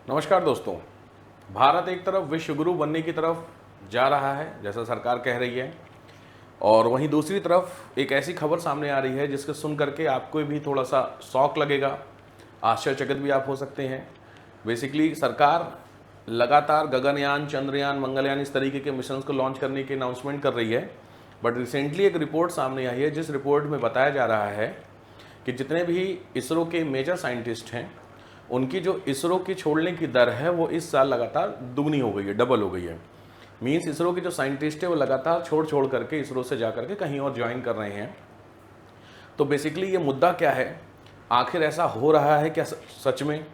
नमस्कार दोस्तों। भारत एक तरफ विश्व गुरु बनने की तरफ जा रहा है जैसा सरकार कह रही है, और वहीं दूसरी तरफ एक ऐसी खबर सामने आ रही है जिसको सुन करके आपको भी थोड़ा सा शौक लगेगा, आश्चर्यचकित भी आप हो सकते हैं। बेसिकली सरकार लगातार गगनयान, चंद्रयान, मंगलयान इस तरीके के मिशन को लॉन्च करने की अनाउंसमेंट कर रही है। बट रिसेंटली एक रिपोर्ट सामने आई है जिस रिपोर्ट में बताया जा रहा है कि जितने भी इसरो के मेजर साइंटिस्ट हैं उनकी जो इसरो की छोड़ने की दर है वो इस साल लगातार दुगनी हो गई है, डबल हो गई है। मीन्स इसरो के जो साइंटिस्ट है वो लगातार छोड़ करके इसरो से जा करके कहीं और ज्वाइन कर रहे हैं। तो बेसिकली ये मुद्दा क्या है, आखिर ऐसा हो रहा है क्या सच में?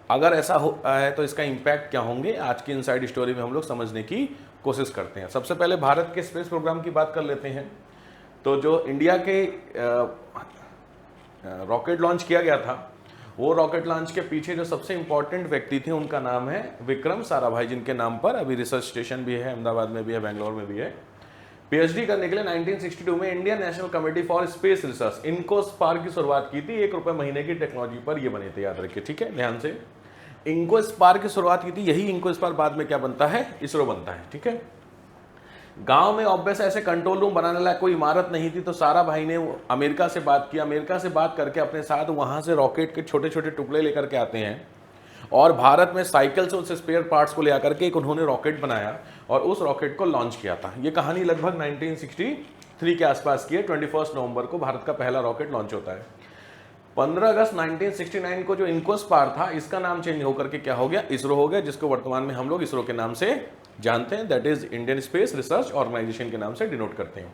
अगर ऐसा हो रहा है तो इसका इम्पैक्ट क्या होंगे, आज की इनसाइड स्टोरी में हम लोग समझने की कोशिश करते हैं। सबसे पहले भारत के स्पेस प्रोग्राम की बात कर लेते हैं। तो जो इंडिया के रॉकेट लॉन्च किया गया था, वो रॉकेट लॉन्च के पीछे जो सबसे इंपॉर्टेंट व्यक्ति थे उनका नाम है विक्रम साराभाई, जिनके नाम पर अभी रिसर्च स्टेशन भी है, अहमदाबाद में भी है, बेंगलोर में भी है। पीएचडी करने के लिए 1962 में Indian National Committee for Space Research INCOSPAR की शुरुआत की थी। ₹1 महीने की टेक्नोलॉजी पर ये बने थे, याद रखिए, ठीक है, ध्यान से। इनकोस्पार की शुरुआत की थी, यही इनकोस्पार बाद में क्या बनता है, इसरो बनता है, ठीक है। गांव में ऑब्वियस ऐसे कंट्रोल रूम बनाने लायक कोई इमारत नहीं थी, तो सारा भाई ने अमेरिका से बात किया। अमेरिका से बात करके अपने साथ वहां से रॉकेट के छोटे छोटे टुकड़े लेकर के आते हैं और भारत में साइकिल से उस स्पेयर पार्ट्स को ले आकर के एक उन्होंने रॉकेट बनाया और उस रॉकेट को लॉन्च किया था। ये कहानी लगभग 1963 के आसपास की है। 21 नवंबर को भारत का पहला रॉकेट लॉन्च होता है। 15 अगस्त 1969 को जो इनकोस्पार था, इसका नाम चेंज होकर के क्या हो गया, इसरो हो गया, जिसको वर्तमान में हम लोग इसरो के नाम से जानते हैं। That is Indian space research organisation के नाम से डिनोट करते हैं।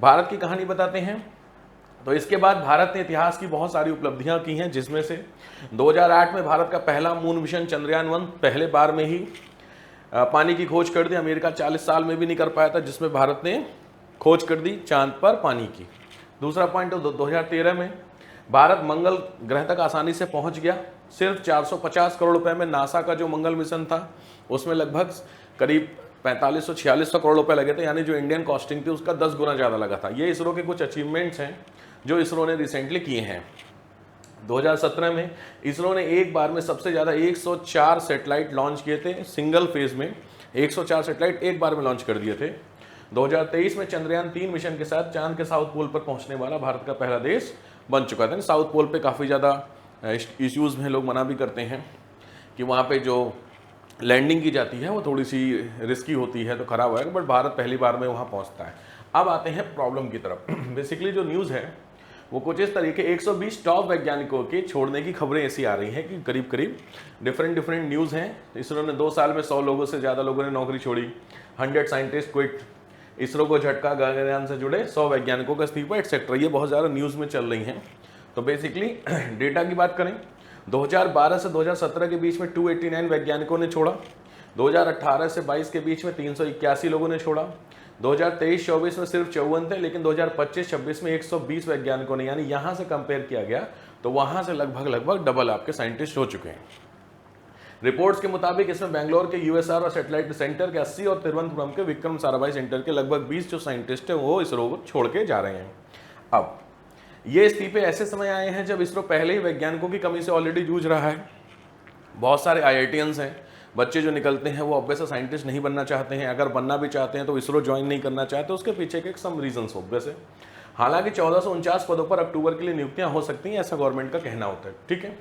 भारत की कहानी बताते हैं। तो इसके बाद भारत ने इतिहास की बहुत सारी उपलब्धियां की हैं, जिसमें से 2008 में भारत का पहला मून मिशन चंद्रयान-1 पहले बार में ही पानी की खोज कर दी। अमेरिका 40 साल में भी नहीं कर पाया था, जिसमें भारत ने खोज कर दी चांद पर पानी की। दूसरा पॉइंट, 2013 में भारत मंगल ग्रह तक आसानी से पहुंच गया। सिर्फ 450 करोड़ रुपए में नासा का जो मंगल मिशन था उसमें लगभग करीब 4500-4600 करोड़ रुपए लगे थे, यानी जो इंडियन कॉस्टिंग थी उसका 10 गुना ज़्यादा लगा था। ये इसरो के कुछ अचीवमेंट्स हैं जो इसरो ने रिसेंटली किए हैं। 2017 में इसरो ने एक बार में सबसे ज़्यादा 104 सैटेलाइट लॉन्च किए थे। सिंगल फेज में 104 सैटेलाइट एक बार में लॉन्च कर दिए थे। 2023 में चंद्रयान-3 मिशन के साथ चांद के साउथ पोल पर पहुंचने वाला भारत का पहला देश बन चुका था। साउथ पोल पे काफ़ी ज़्यादा इश्यूज़ में लोग मना भी करते हैं कि वहाँ पे जो लैंडिंग की जाती है वो थोड़ी सी रिस्की होती है, तो खराब होगा, बट भारत पहली बार में वहाँ पहुँचता है। अब आते हैं प्रॉब्लम की तरफ। बेसिकली जो न्यूज़ है वो कुछ इस तरीके 120 टॉप वैज्ञानिकों के छोड़ने की खबरें ऐसी आ रही हैं कि करीब करीब डिफरेंट न्यूज़ हैं। इसरो ने 2 साल में 100 लोगों से ज़्यादा लोगों ने नौकरी छोड़ी। 100 साइंटिस्ट क्विट। इसरो को झटका, गगनयान से जुड़े 100 वैज्ञानिकों का इस्तीफा, एक्सेट्रा। ये बहुत ज़्यादा न्यूज़ में चल रही हैं। तो बेसिकली डेटा की बात करें, 2012 से 2017 के बीच में 289 वैज्ञानिकों ने छोड़ा। 2018 से 22 के बीच में 381 लोगों ने छोड़ा। 2023-24 में सिर्फ 54 थे, लेकिन 2025-26 में 120 वैज्ञानिकों ने, यानी यहाँ से कंपेयर किया गया तो वहाँ से लगभग डबल आपके साइंटिस्ट हो चुके हैं। रिपोर्ट्स के मुताबिक इसमें बेंगलोर के यूएसआर और सैटेलाइट सेंटर के 80 और तिरुवनंतपुरम के विक्रम साराभाई सेंटर के लगभग 20 जो साइंटिस्ट हैं वो इसरो को छोड़ के जा रहे हैं। अब ये इस्तीफे ऐसे समय आए हैं जब इसरो पहले ही वैज्ञानिकों की कमी से ऑलरेडी जूझ रहा है। बहुत सारे IITians हैं, बच्चे जो निकलते हैं वो ऑब्वियस साइंटिस्ट नहीं बनना चाहते हैं। अगर बनना भी चाहते हैं तो इसरो ज्वाइन नहीं करना चाहते, उसके पीछे के सम रीजंस ऑब्वियस है। हालांकि 1449 पदों पर अक्टूबर के लिए नियुक्तियां हो सकती हैं, ऐसा गवर्नमेंट का कहना होता है, ठीक है।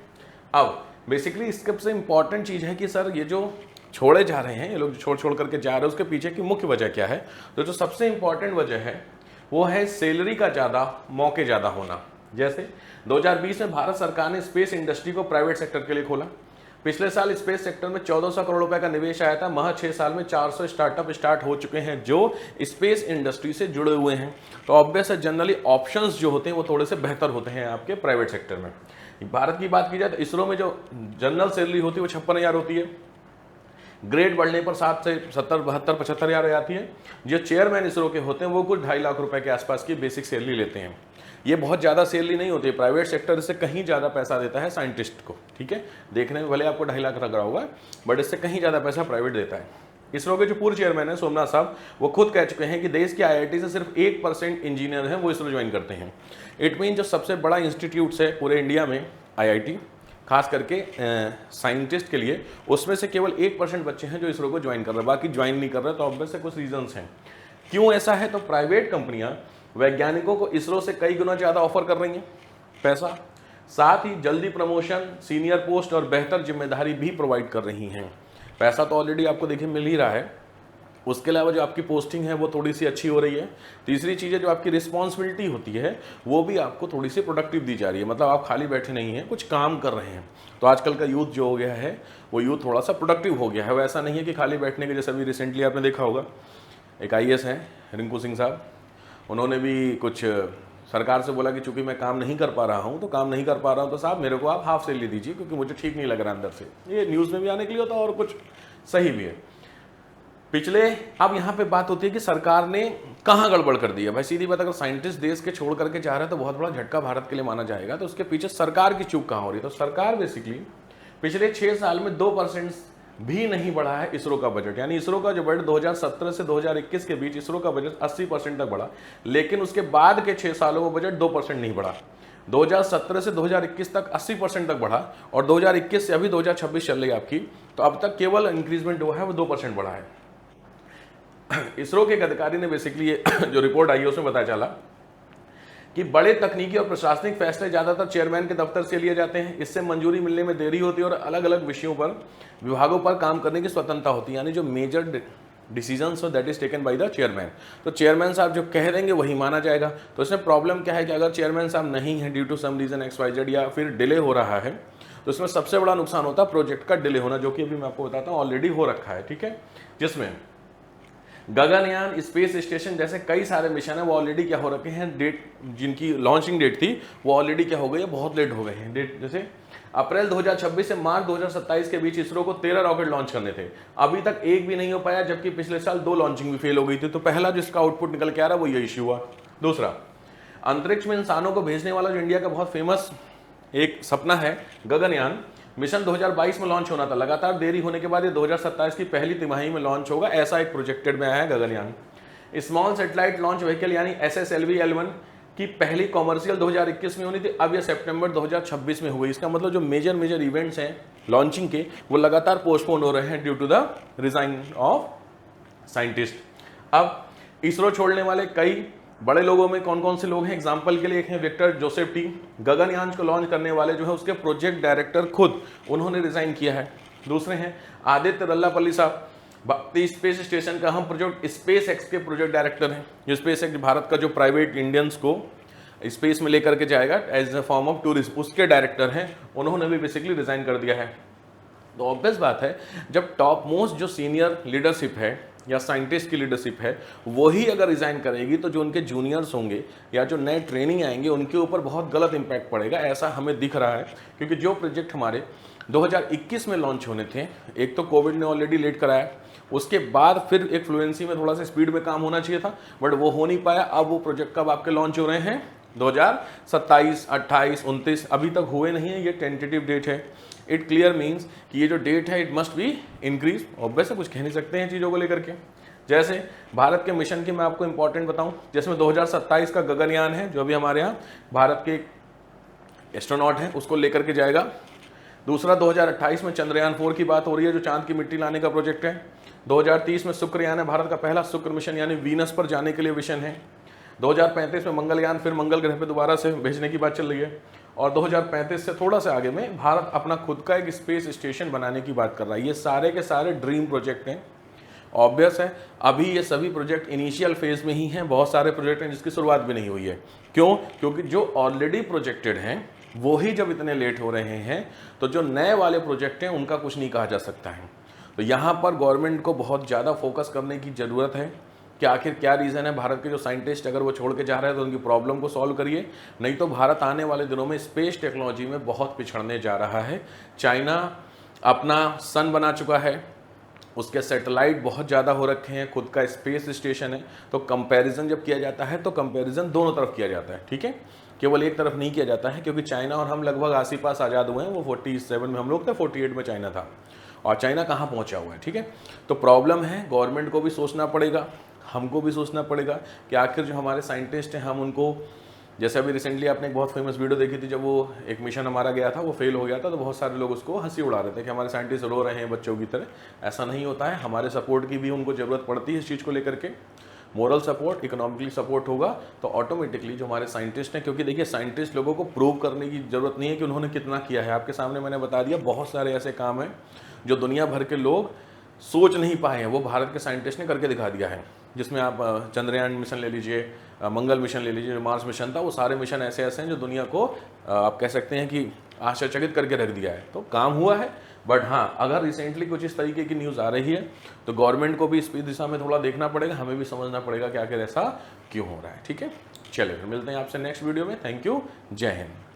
अब बेसिकली इसके सबसे इंपॉर्टेंट चीज़ है कि सर ये जो छोड़े जा रहे हैं, ये लोग छोड़ करके जा रहे हैं, उसके पीछे की मुख्य वजह क्या है? तो जो सबसे इंपॉर्टेंट वजह है वो है सैलरी का ज़्यादा, मौके ज़्यादा होना। जैसे 2020 में भारत सरकार ने स्पेस इंडस्ट्री को प्राइवेट सेक्टर के लिए खोला। पिछले साल स्पेस सेक्टर में 1400 करोड़ रुपए का निवेश आया था। महज 6 साल में 400 स्टार्टअप स्टार्ट हो चुके हैं जो स्पेस इंडस्ट्री से जुड़े हुए हैं। तो ऑब्वियस है, जनरली ऑप्शंस जो होते हैं वो थोड़े से बेहतर होते हैं आपके प्राइवेट सेक्टर में। भारत की बात की जाए तो इसरो में जो जनरल सैलरी होती है वो 56,000 होती है। ग्रेड बढ़ने पर 7 से 70, 72, 75,000 आती है। जो चेयरमैन इसरो के होते हैं वो कुछ 2.5 लाख रुपए के आसपास की बेसिक सैलरी लेते हैं। ये बहुत ज़्यादा सैलरी नहीं होती है, प्राइवेट सेक्टर से कहीं ज़्यादा पैसा देता है साइंटिस्ट को, ठीक है। देखने में भले आपको 2.5 लाख लग रहा होगा, बट इससे कहीं ज़्यादा पैसा प्राइवेट देता है। इसरो के जो पूर्व चेयरमैन है सोमनाथ साहब, वो खुद कह चुके हैं कि देश के IIT से सिर्फ 1% इंजीनियर हैं वो इसरो ज्वाइन करते हैं। इट मीन जो सबसे बड़ा इंस्टीट्यूट है पूरे इंडिया में, IIT, खास करके साइंटिस्ट के लिए, उसमें से केवल 1% बच्चे हैं जो इसरो को ज्वाइन कर रहे हैं, बाकी ज्वाइन नहीं कर रहे। तो ऑब्वियस से कुछ रीजंस हैं क्यों ऐसा है। तो प्राइवेट कंपनियां वैज्ञानिकों को इसरो से कई गुना ज़्यादा ऑफर कर रही हैं पैसा, साथ ही जल्दी प्रमोशन, सीनियर पोस्ट और बेहतर जिम्मेदारी भी प्रोवाइड कर रही हैं। पैसा तो ऑलरेडी आपको देखिए मिल ही रहा है, उसके अलावा जो आपकी पोस्टिंग है वो थोड़ी सी अच्छी हो रही है। तीसरी चीज़ है जो आपकी रिस्पॉन्सिबिलिटी होती है वो भी आपको थोड़ी सी प्रोडक्टिव दी जा रही है, मतलब आप खाली बैठे नहीं हैं, कुछ काम कर रहे हैं। तो आजकल का यूथ जो हो गया है वो यूथ थोड़ा सा प्रोडक्टिव हो गया है, वो ऐसा नहीं है कि खाली बैठने के, जैसे अभी रिसेंटली आपने देखा होगा एक IAS हैं रिंकू सिंह साहब, उन्होंने भी कुछ सरकार से बोला कि चूंकि मैं काम नहीं कर पा रहा हूं, तो काम नहीं कर पा रहा हूं तो साहब मेरे को आप हाफ सैलरी दीजिए क्योंकि मुझे ठीक नहीं लग रहा अंदर से। ये न्यूज़ में भी आने के लिए होता है और कुछ सही भी है। पिछले, अब यहाँ पे बात होती है कि सरकार ने कहाँ गड़बड़ कर दी है। भाई सीधी बात, अगर साइंटिस्ट देश के छोड़ करके जा रहे हैं तो बहुत बड़ा झटका भारत के लिए माना जाएगा। तो उसके पीछे सरकार की चूक कहाँ हो रही है। तो सरकार बेसिकली पिछले 6 साल में 2% भी नहीं बढ़ा है इसरो का बजट, यानी इसरो का जो बजट 2017 से 2021 के बीच इसरो का बजट 80% तक बढ़ा, लेकिन उसके बाद के 6 सालों में बजट 2% नहीं बढ़ा। 2017 से 2021 तक 80% तक बढ़ा और 2021 से अभी 2026 चल रही है आपकी, तो अब तक केवल इंक्रीजमेंट हुआ है वो 2% बढ़ा है। इसरो के एक अधिकारी ने बेसिकली जो रिपोर्ट आई है उसमें पता चला कि बड़े तकनीकी और प्रशासनिक फैसले ज्यादातर चेयरमैन के दफ्तर से लिए जाते हैं, इससे मंजूरी मिलने में देरी होती है और अलग अलग विषयों पर, विभागों पर काम करने की स्वतंत्रता होती है, यानी जो मेजर डिसीजंस हो that is taken by the chairman. तो चेयरमैन साहब जो कह देंगे वही माना जाएगा। तो इसमें प्रॉब्लम क्या है कि अगर चेयरमैन साहब नहीं है due to some reason XYZ या फिर डिले हो रहा है, तो इसमें सबसे बड़ा नुकसान होता है प्रोजेक्ट का डिले होना, जो कि अभी मैं आपको बताता हूँ ऑलरेडी हो रखा है। ठीक है, जिसमें गगनयान, स्पेस स्टेशन जैसे कई सारे मिशन है वो ऑलरेडी क्या हो रखे हैं, डेट जिनकी लॉन्चिंग डेट थी वो ऑलरेडी क्या हो गई है, बहुत लेट हो गए हैं डेट। जैसे अप्रैल 2026 से मार्च 2027 के बीच इसरो को 13 रॉकेट लॉन्च करने थे, अभी तक एक भी नहीं हो पाया, जबकि पिछले साल 2 लॉन्चिंग भी फेल हो गई थी। तो पहला जिसका आउटपुट निकल के आ रहा है वो ये इश्यू हुआ। दूसरा, अंतरिक्ष में इंसानों को भेजने वाला जो इंडिया का बहुत फेमस एक सपना है गगनयान, मिशन 2022 में लॉन्च होना था, लगातार देरी होने के बाद ये 2027 की पहली तिमाही में लॉन्च होगा, ऐसा एक प्रोजेक्टेड में आया है Gaganyaan. Small satellite launch vehicle यानी SSLV-L1 की पहली कॉमर्शियल 2021 में होनी थी, अब ये सितंबर 2026 में हुई। इसका मतलब जो मेजर इवेंट्स हैं लॉन्चिंग के वो लगातार पोस्टपोन हो रहे हैं due to the resign of scientist. अब इसरो छोड़ने वाले कई बड़े लोगों में कौन कौन से लोग हैं, एग्जाम्पल के लिए एक हैं विक्टर जोसेफ टी, गगनयान को लॉन्च करने वाले जो है उसके प्रोजेक्ट डायरेक्टर खुद उन्होंने रिजाइन किया है। दूसरे हैं आदित्य रल्लापल्ली साहब, स्पेस स्टेशन का हम प्रोजेक्ट स्पेस एक्स के प्रोजेक्ट डायरेक्टर हैं। जो स्पेस एक्स भारत का जो प्राइवेट इंडियंस को स्पेस में लेकर के जाएगा as a form of tourist, उसके डायरेक्टर हैं, उन्होंने भी बेसिकली रिजाइन कर दिया है। तो ऑब्वियस बात है जब टॉप मोस्ट जो सीनियर लीडरशिप है या साइंटिस्ट की लीडरशिप है वही अगर रिजाइन करेगी तो जो उनके जूनियर्स होंगे या जो नए ट्रेनिंग आएंगे उनके ऊपर बहुत गलत इंपैक्ट पड़ेगा, ऐसा हमें दिख रहा है। क्योंकि जो प्रोजेक्ट हमारे 2021 में लॉन्च होने थे, एक तो कोविड ने ऑलरेडी लेट कराया, उसके बाद फिर एक फ्लुएंसी में थोड़ा सा स्पीड में काम होना चाहिए था बट वो हो नहीं पाया। अब वो प्रोजेक्ट कब आपके लॉन्च हो रहे हैं, 2027, 28, 29 अभी तक हुए नहीं है, ये टेंटेटिव डेट है। इट क्लियर मीन्स कि ये जो डेट है it must be increase. Obvious कुछ कह नहीं सकते हैं चीज़ों को लेकर के। जैसे भारत के मिशन की मैं आपको इंपॉर्टेंट बताऊं, जिसमें 2027 का गगनयान है जो अभी हमारे यहाँ भारत के एस्ट्रोनॉट हैं उसको लेकर के जाएगा। दूसरा 2028 में चंद्रयान 4 की बात हो रही है जो चांद की मिट्टी लाने का प्रोजेक्ट है। 2030 में शुक्रयान है, भारत का पहला शुक्र मिशन यानी वीनस पर जाने के लिए मिशन है। 2035 में मंगलयान, फिर मंगल ग्रह पर दोबारा से भेजने की बात चल रही है। और 2035 से थोड़ा सा आगे में भारत अपना खुद का एक स्पेस स्टेशन बनाने की बात कर रहा है। ये सारे के सारे ड्रीम प्रोजेक्ट हैं। ऑब्वियस है अभी ये सभी प्रोजेक्ट इनिशियल फेज में ही हैं, बहुत सारे प्रोजेक्ट हैं जिसकी शुरुआत भी नहीं हुई है। क्यों? क्योंकि जो ऑलरेडी प्रोजेक्टेड हैं वो ही जब इतने लेट हो रहे हैं तो जो नए वाले प्रोजेक्ट हैं उनका कुछ नहीं कहा जा सकता है। तो यहाँ पर गवर्नमेंट को बहुत ज़्यादा फोकस करने की ज़रूरत है कि आखिर क्या रीज़न है। भारत के जो साइंटिस्ट अगर वो छोड़ के जा रहे हैं तो उनकी प्रॉब्लम को सॉल्व करिए, नहीं तो भारत आने वाले दिनों में स्पेस टेक्नोलॉजी में बहुत पिछड़ने जा रहा है। चाइना अपना सन बना चुका है, उसके सैटेलाइट बहुत ज़्यादा हो रखे हैं, खुद का स्पेस स्टेशन है। तो कंपैरिजन जब किया जाता है तो कंपैरिजन दोनों तरफ किया जाता है, ठीक है, केवल एक तरफ नहीं किया जाता है। क्योंकि चाइना और हम लगभग आसी पास आज़ाद हुए हैं, वो 47 में हम लोग थे, 48 में चाइना था, और चाइना कहाँ पहुँचा हुआ है, ठीक है। तो प्रॉब्लम है, गवर्नमेंट को भी सोचना पड़ेगा, हमको भी सोचना पड़ेगा कि आखिर जो हमारे साइंटिस्ट हैं हम उनको जैसे अभी रिसेंटली आपने एक बहुत फेमस वीडियो देखी थी, जब वो एक मिशन हमारा गया था, वो फेल हो गया था, तो बहुत सारे लोग उसको हंसी उड़ा रहे थे कि हमारे साइंटिस्ट रो रहे हैं बच्चों की तरह। ऐसा नहीं होता है, हमारे सपोर्ट की भी उनको ज़रूरत पड़ती है इस चीज़ को लेकर के। मोरल सपोर्ट, इकोनॉमिकली सपोर्ट होगा तो ऑटोमेटिकली जो हमारे साइंटिस्ट हैं, क्योंकि देखिए साइंटिस्ट लोगों को प्रूव करने की ज़रूरत नहीं है कि उन्होंने कितना किया है। आपके सामने मैंने बता दिया, बहुत सारे ऐसे काम हैं जो दुनिया भर के लोग सोच नहीं पाए हैं, वो भारत के साइंटिस्ट ने करके दिखा दिया है। जिसमें आप चंद्रयान मिशन ले लीजिए, मंगल मिशन ले लीजिए, जो मार्स मिशन था, वो सारे मिशन ऐसे ऐसे हैं जो दुनिया को आप कह सकते हैं कि आश्चर्यचकित करके रख दिया है। तो काम हुआ है। बट हाँ, अगर रिसेंटली कुछ इस तरीके की न्यूज़ आ रही है तो गवर्नमेंट को भी इस दिशा में थोड़ा देखना पड़ेगा, हमें भी समझना पड़ेगा कि आखिर ऐसा क्यों हो रहा है। ठीक है, चलिए फिर मिलते हैं आपसे नेक्स्ट वीडियो में। थैंक यू, जय हिंद।